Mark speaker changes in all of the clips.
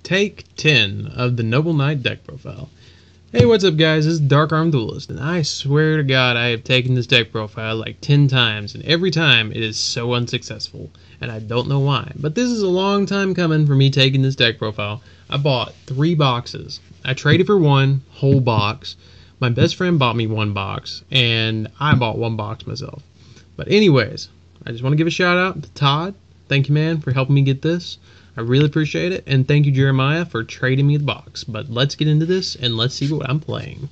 Speaker 1: Take 10 of the Noble Knight deck profile. Hey, what's up guys, this is Dark Arm Duelist, and I swear to God I have taken this deck profile like 10 times, and every time it is so unsuccessful, and I don't know why. But this is a long time coming for me taking this deck profile. I bought 3 boxes. I traded for one whole box. My best friend bought me 1 box, and I bought 1 box myself. But anyways, I just want to give a shout out to Todd. Thank you, man, for helping me get this. I really appreciate it, and thank you, Jeremiah, for trading me the box. But let's get into this, and let's see what I'm playing.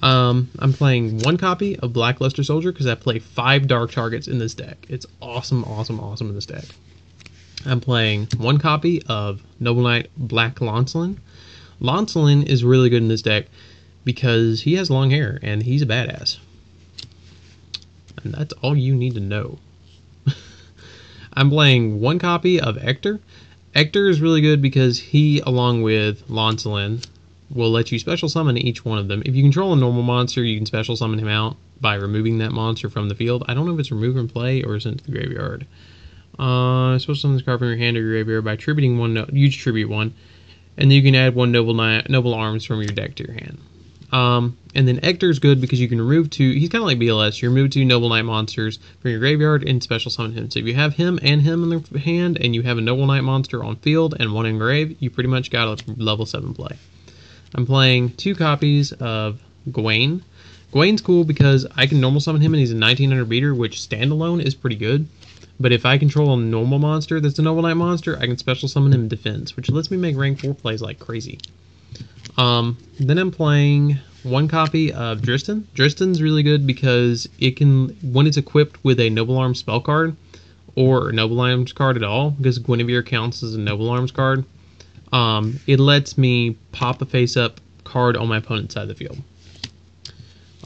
Speaker 1: I'm playing 1 copy of Blackluster Soldier, because I play 5 dark targets in this deck. It's awesome, awesome, awesome in this deck. I'm playing 1 copy of Noble Knight Black Lancelin. Lancelin is really good in this deck, because he has long hair, and he's a badass. And that's all you need to know. I'm playing 1 copy of Hector. Hector is really good because he, along with Lancelin, will let you special summon each one of them. If you control a normal monster, you can special summon him out by removing that monster from the field. I don't know if it's remove from play or sent to the graveyard. Special summon this card from your hand or your graveyard by attributing one. You tribute 1, and then you can add 1 noble arms from your deck to your hand. And then Hector's good because you can remove 2. He's kind of like BLS. You remove 2 Noble Knight monsters from your graveyard and special summon him. So if you have him in the hand and you have a Noble Knight monster on field and 1 in grave, you pretty much got a level 7 play. I'm playing 2 copies of Gawain. Gawain's cool because I can normal summon him and he's a 1900 beater, which standalone is pretty good. But if I control a normal monster that's a Noble Knight monster, I can special summon him in defense, which lets me make rank 4 plays like crazy. Then I'm playing 1 copy of Dristan. Dristan's really good because it can, when it's equipped with a Noble Arms spell card, or a Noble Arms card at all, because Guinevere counts as a Noble Arms card, it lets me pop a face-up card on my opponent's side of the field.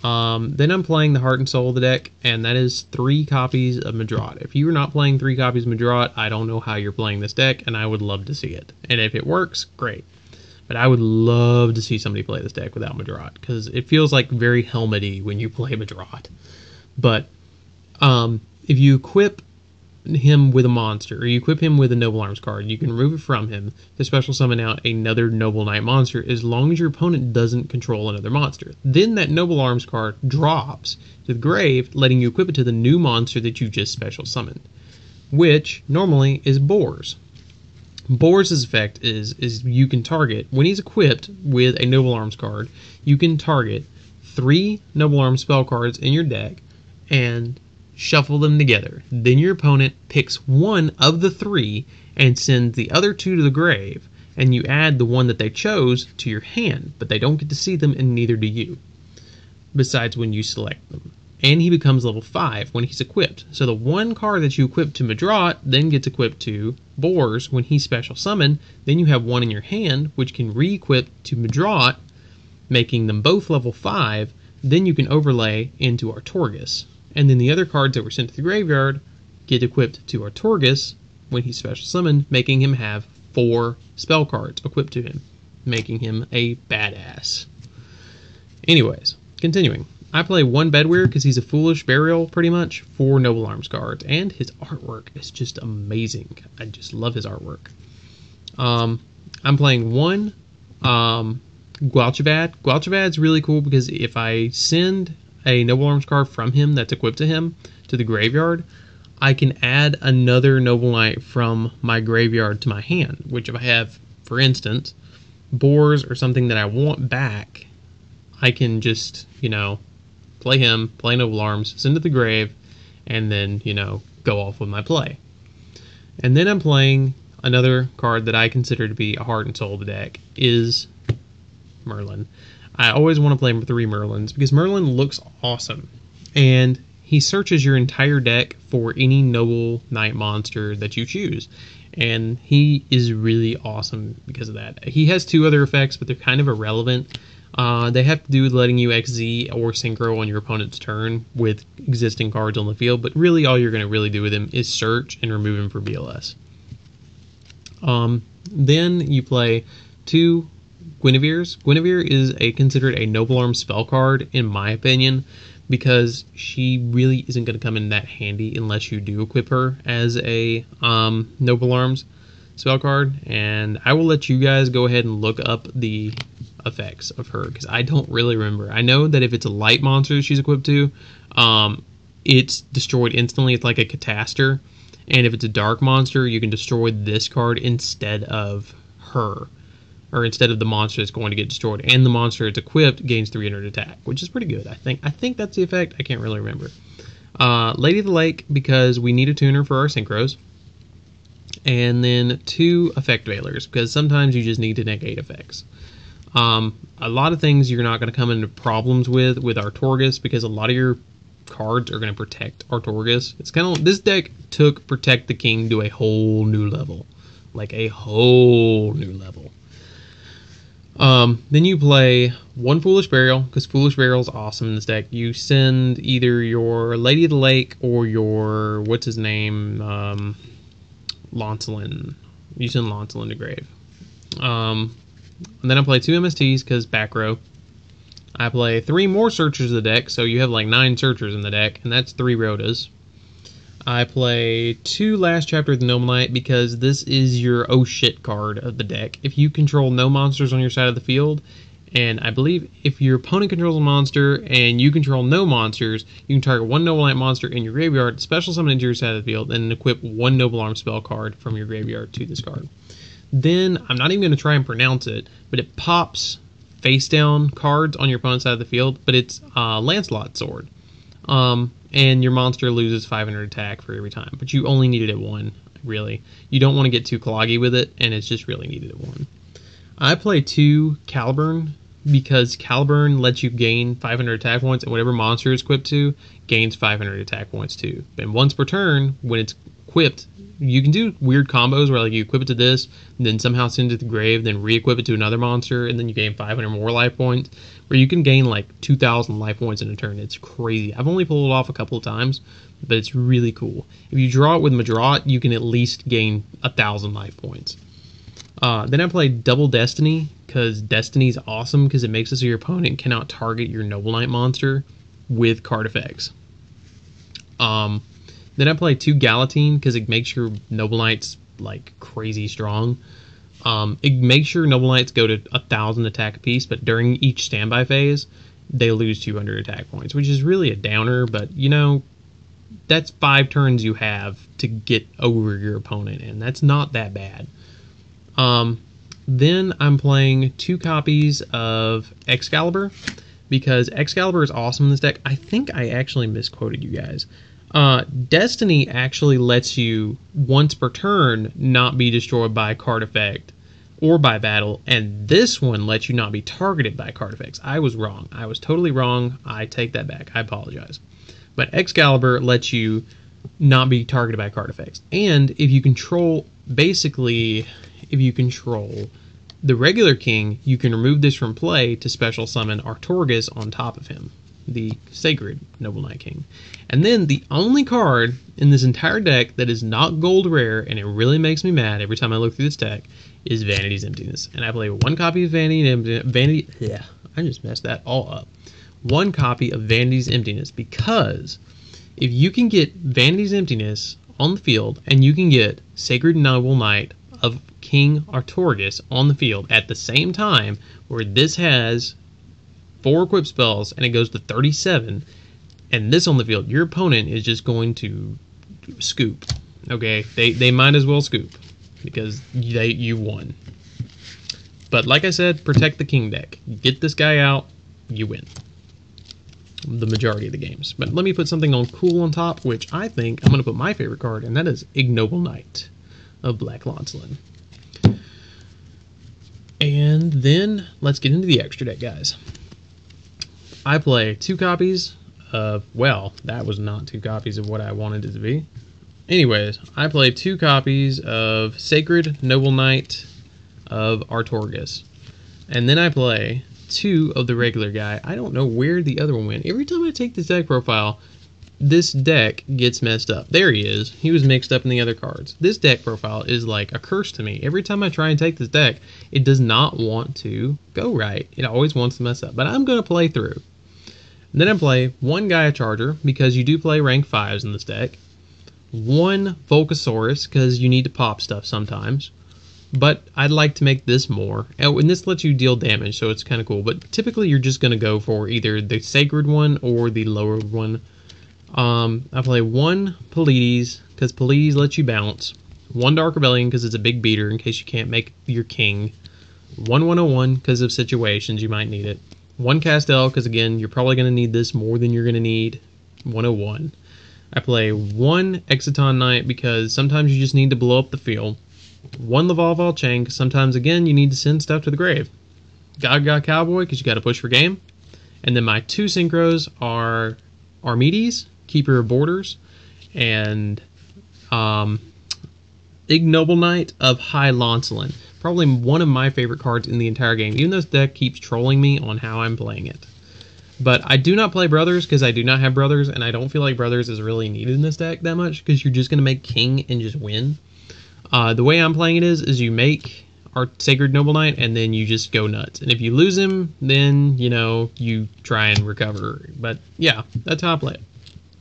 Speaker 1: Then I'm playing the Heart and Soul of the deck, and that is 3 copies of Madrat. If you're not playing 3 copies of Madrat, I don't know how you're playing this deck, and I would love to see it. And if it works, great. But I would love to see somebody play this deck without Madrat, because it feels like very helmety when you play Madrat. But if you equip him with a monster, or you equip him with a Noble Arms card, you can remove it from him to special summon out another Noble Knight monster, as long as your opponent doesn't control another monster. Then that Noble Arms card drops to the grave, letting you equip it to the new monster that you just special summoned, which normally is Boars. Boars' effect is you can target, when he's equipped with a Noble Arms card, you can target 3 Noble Arms spell cards in your deck and shuffle them together. Then your opponent picks 1 of the 3 and sends the other 2 to the grave, and you add the one that they chose to your hand, but they don't get to see them, and neither do you, besides when you select them. And he becomes level 5 when he's equipped. So the 1 card that you equip to Madrat then gets equipped to Boars when he's special summoned. Then you have 1 in your hand, which can re-equip to Madrat, making them both level 5. Then you can overlay into Artorgus. And then the other cards that were sent to the graveyard get equipped to Artorgus when he's special summoned, making him have 4 spell cards equipped to him, making him a badass. Anyways, continuing. I play 1 Bedwear because he's a foolish burial, pretty much, 4 Noble Arms cards, and his artwork is just amazing. I just love his artwork. I'm playing 1 Gualchavad. Gualchavad's really cool because if I send a Noble Arms card from him that's equipped to him to the graveyard, I can add another Noble Knight from my graveyard to my hand, which if I have, for instance, Boars or something that I want back, I can just, play him, play Noble Arms, send it to the grave, and then, go off with my play. And then I'm playing another card that I consider to be a heart and soul of the deck, is Merlin. I always want to play 3 Merlins, because Merlin looks awesome. And he searches your entire deck for any Noble Knight monster that you choose. And he is really awesome because of that. He has 2 other effects, but they're kind of irrelevant. They have to do with letting you XZ or Synchro on your opponent's turn with existing cards on the field, but really all you're going to really do with him is search and remove him for BLS. Then you play 2 Guinevere's. Guinevere is considered a Noble Arms spell card, in my opinion, because she really isn't going to come in that handy unless you do equip her as a Noble Arms. spell card, and I will let you guys go ahead and look up the effects of her, because I don't really remember. I know that if it's a light monster she's equipped to, it's destroyed instantly. It's like a catastor. And if it's a dark monster, you can destroy this card instead of her, or instead of the monster that's going to get destroyed. And the monster it's equipped gains 300 attack, which is pretty good. I think that's the effect. I can't really remember. Lady of the Lake, because we need a tuner for our synchros. And then 2 effect veilers, because sometimes you just need to negate effects. A lot of things you're not going to come into problems with Artorgus, because a lot of your cards are going to protect Artorgus. It's kind of, this deck took Protect the King to a whole new level. Like a whole new level. Then you play 1 Foolish Burial, because Foolish Burial is awesome in this deck. You send either your Lady of the Lake or your, what's his name, Launcelin. You send Launcelin to grave. And then I play 2 MSTs, because back row. I play 3 more Searchers of the deck, so you have like 9 Searchers in the deck, and that's 3 Rhodas. I play 2 Last Chapter of the Noble Knight, because this is your oh shit card of the deck. If you control no monsters on your side of the field, and I believe if your opponent controls a monster and you control no monsters, you can target 1 Noble Knight monster in your graveyard, special summon it to your side of the field, and equip 1 Noble Arm spell card from your graveyard to this card. Then, I'm not even going to try and pronounce it, but it pops face down cards on your opponent's side of the field, but it's Lancelot's sword. And your monster loses 500 attack for every time, but you only need it at 1, really. You don't want to get too cloggy with it, and it's just really needed at 1. I play 2 Caliburn, because Caliburn lets you gain 500 attack points, and whatever monster it's equipped to gains 500 attack points too. And once per turn, when it's equipped, you can do weird combos where like you equip it to this, and then somehow send it to the grave, then re-equip it to another monster, and then you gain 500 more life points, where you can gain like 2,000 life points in a turn. It's crazy. I've only pulled it off a couple of times, but it's really cool. If you draw it with Madrot, you can at least gain 1,000 life points. Then I play Double Destiny, because Destiny's awesome, because it makes it so your opponent cannot target your Noble Knight monster with card effects. Then I play 2 Galatine, because it makes your Noble Knights like crazy strong. It makes your Noble Knights go to 1,000 attack apiece, but during each standby phase, they lose 200 attack points, which is really a downer, but you know, that's 5 turns you have to get over your opponent, and that's not that bad. Then I'm playing 2 copies of Excalibur, because Excalibur is awesome in this deck. I think I actually misquoted you guys. Destiny actually lets you, once per turn, not be destroyed by a card effect or by battle, and this one lets you not be targeted by card effects. I was wrong. I was totally wrong. I take that back. I apologize. But Excalibur lets you not be targeted by card effects. And if you control, basically, if you control the regular king, you can remove this from play to special summon Artorgus on top of him, the Sacred Noble Knight King. And then the only card in this entire deck that is not gold rare, and it really makes me mad every time I look through this deck, is Vanity's Emptiness. And I play 1 copy of I just messed that all up. 1 copy of Vanity's Emptiness, because if you can get Vanity's Emptiness on the field, and you can get Sacred Noble Knight of King Artorgus on the field at the same time, where this has 4 equipped spells and it goes to 37, and this on the field, your opponent is just going to scoop. Okay, they might as well scoop, because you won. But like I said, protect the king deck. Get this guy out, you win the majority of the games. But let me put something on cool on top, which I think I'm going to put my favorite card, and that is Ignoble Knight of Black Launcelin. And then let's get into the extra deck, guys. I play 2 copies of, well, that was not 2 copies of what I wanted it to be. Anyways, I play 2 copies of Sacred Noble Knight of Artorgus. And then I play 2 of the regular guy. I don't know where the other one went. Every time I take this deck profile, this deck gets messed up. There he is. He was mixed up in the other cards. This deck profile is like a curse to me. Every time I try and take this deck, it does not want to go right. It always wants to mess up. But I'm going to play through. And then I play 1 Gaia Charger, because you do play rank 5s in this deck. 1 Volcasaurus, because you need to pop stuff sometimes. but I'd like to make this more. And this lets you deal damage, so it's kind of cool. But typically you're just going to go for either the Sacred one or the lower one. I play 1 Pleiades, because Pleiades lets you bounce. 1 Dark Rebellion, because it's a big beater in case you can't make your king. 1 101, because of situations you might need it. 1 Castel, because again, you're probably going to need this more than you're going to need 101. I play 1 Exciton Knight, because sometimes you just need to blow up the field. 1 Laval Chain, because sometimes, again, you need to send stuff to the grave. Gaga Cowboy, because you got to push for game. And then my 2 synchros are Armides, Keeper of Borders, and Ignoble Knight of High Lancelin. Probably one of my favorite cards in the entire game, even though this deck keeps trolling me on how I'm playing it. But I do not play Brothers because I do not have Brothers, and I don't feel like Brothers is really needed in this deck that much because you're just going to make King and just win. The way I'm playing it is you make our Sacred Noble Knight, and then you just go nuts. And if you lose him, then, you know, you try and recover. But yeah, that's how I play it.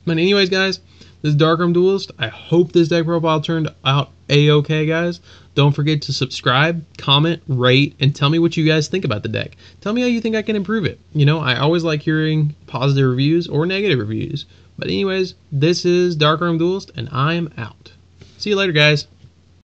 Speaker 1: But anyways, guys, this is Darkroom Duelist. I hope this deck profile turned out a-okay, guys. Don't forget to subscribe, comment, rate, and tell me what you guys think about the deck. Tell me how you think I can improve it. You know, I always like hearing positive reviews or negative reviews. But anyways, this is Darkroom Duelist, and I'm out. See you later, guys.